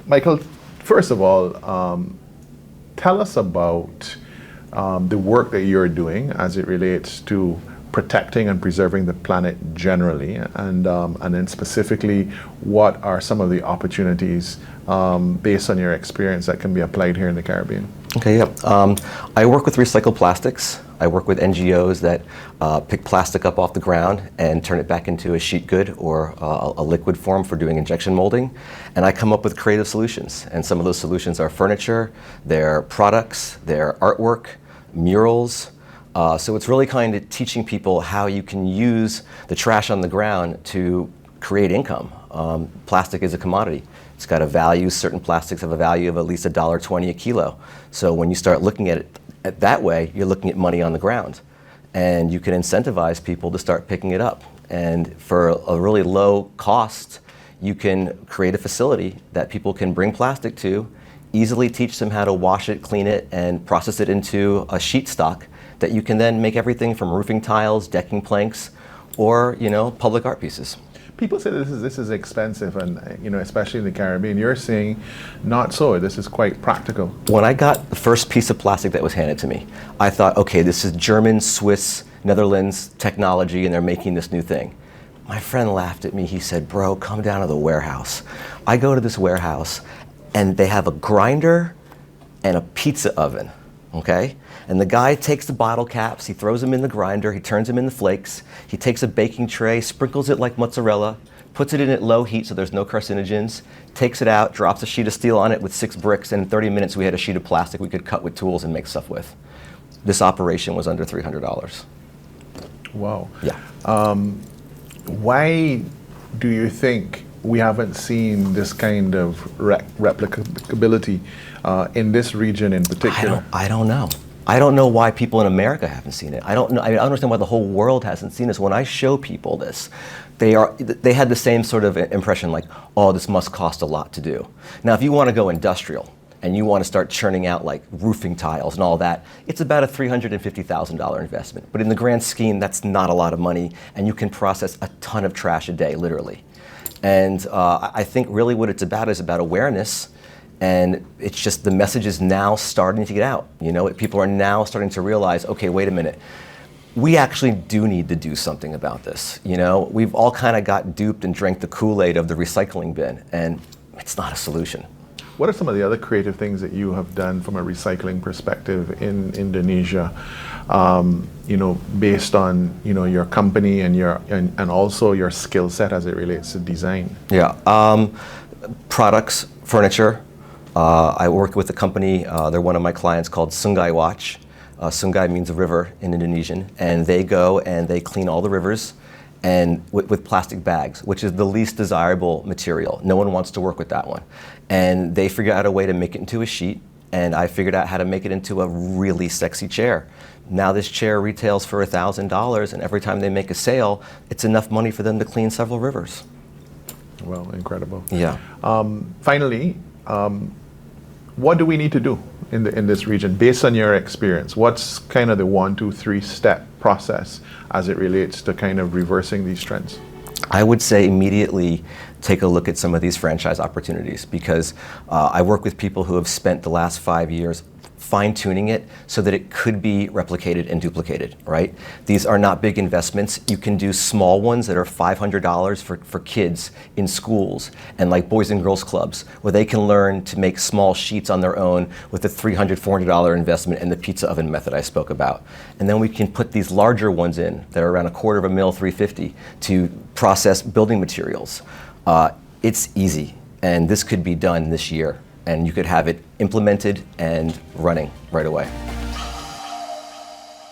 Michael, first of all, tell us about the work that you're doing as it relates to protecting and preserving the planet generally, and then specifically, what are some of the opportunities based on your experience that can be applied here in the Caribbean? Okay, yeah. I work with recycled plastics. I work with NGOs that pick plastic up off the ground and turn it back into a sheet good or a liquid form for doing injection molding. And I come up with creative solutions. And some of those solutions are furniture, they're products, they're artwork, murals. So it's really kind of teaching people how you can use the trash on the ground to create income. Plastic is a commodity. It's got a value. Certain plastics have a value of at least $1.20 a kilo. So when you start looking at it that way, you're looking at money on the ground. And you can incentivize people to start picking it up. And for a really low cost, you can create a facility that people can bring plastic to, easily teach them how to wash it, clean it, and process it into a sheet stock that you can then make everything from roofing tiles, decking planks, or public art pieces. People say this is expensive, and especially in the Caribbean. You're saying not so. This is quite practical. When I got the first piece of plastic that was handed to me, I thought, okay, this is German, Swiss, Netherlands technology, and they're making this new thing. My friend laughed at me. He said, "Bro, come down to the warehouse." I go to this warehouse, and they have a grinder and a pizza oven. Okay? And the guy takes the bottle caps, he throws them in the grinder, he turns them into flakes, he takes a baking tray, sprinkles it like mozzarella, puts it in at low heat so there's no carcinogens, takes it out, drops a sheet of steel on it with 6 bricks, and in 30 minutes we had a sheet of plastic we could cut with tools and make stuff with. This operation was under $300. Wow. Yeah. Why do you think we haven't seen this kind of replicability in this region in particular? I don't know. I don't know why people in America haven't seen it. I don't know. I understand why the whole world hasn't seen this. When I show people this, they had the same sort of impression, like, oh, this must cost a lot to do. Now, if you want to go industrial and you want to start churning out like roofing tiles and all that, it's about a $350,000 investment. But in the grand scheme, that's not a lot of money, and you can process a ton of trash a day, literally. And I think really what it's about is about awareness. And it's just the message is now starting to get out. People are now starting to realize, okay, wait a minute. We actually do need to do something about this. We've all kind of got duped and drank the Kool-Aid of the recycling bin, and it's not a solution. What are some of the other creative things that you have done from a recycling perspective in Indonesia, based on your company and also your skill set as it relates to design? Yeah, products, furniture. I work with a company, they're one of my clients, called Sungai Watch. Sungai means a river in Indonesian, and they go and they clean all the rivers and with plastic bags, which is the least desirable material. No one wants to work with that one. And they figured out a way to make it into a sheet, and I figured out how to make it into a really sexy chair. Now this chair retails for $1,000, and every time they make a sale, it's enough money for them to clean several rivers. Well, incredible. Yeah. Finally, what do we need to do in this region based on your experience? What's kind of the 1, 2, 3 step process as it relates to kind of reversing these trends? I would say immediately take a look at some of these franchise opportunities, because I work with people who have spent the last 5 years fine-tuning it so that it could be replicated and duplicated, right? These are not big investments. You can do small ones that are $500 for kids in schools and like boys and girls clubs, where they can learn to make small sheets on their own with a $300, $400 investment and the pizza oven method I spoke about. And then we can put these larger ones in that are around $250,000, $350,000 to process building materials. It's easy, and this could be done this year, and you could have it implemented and running right away.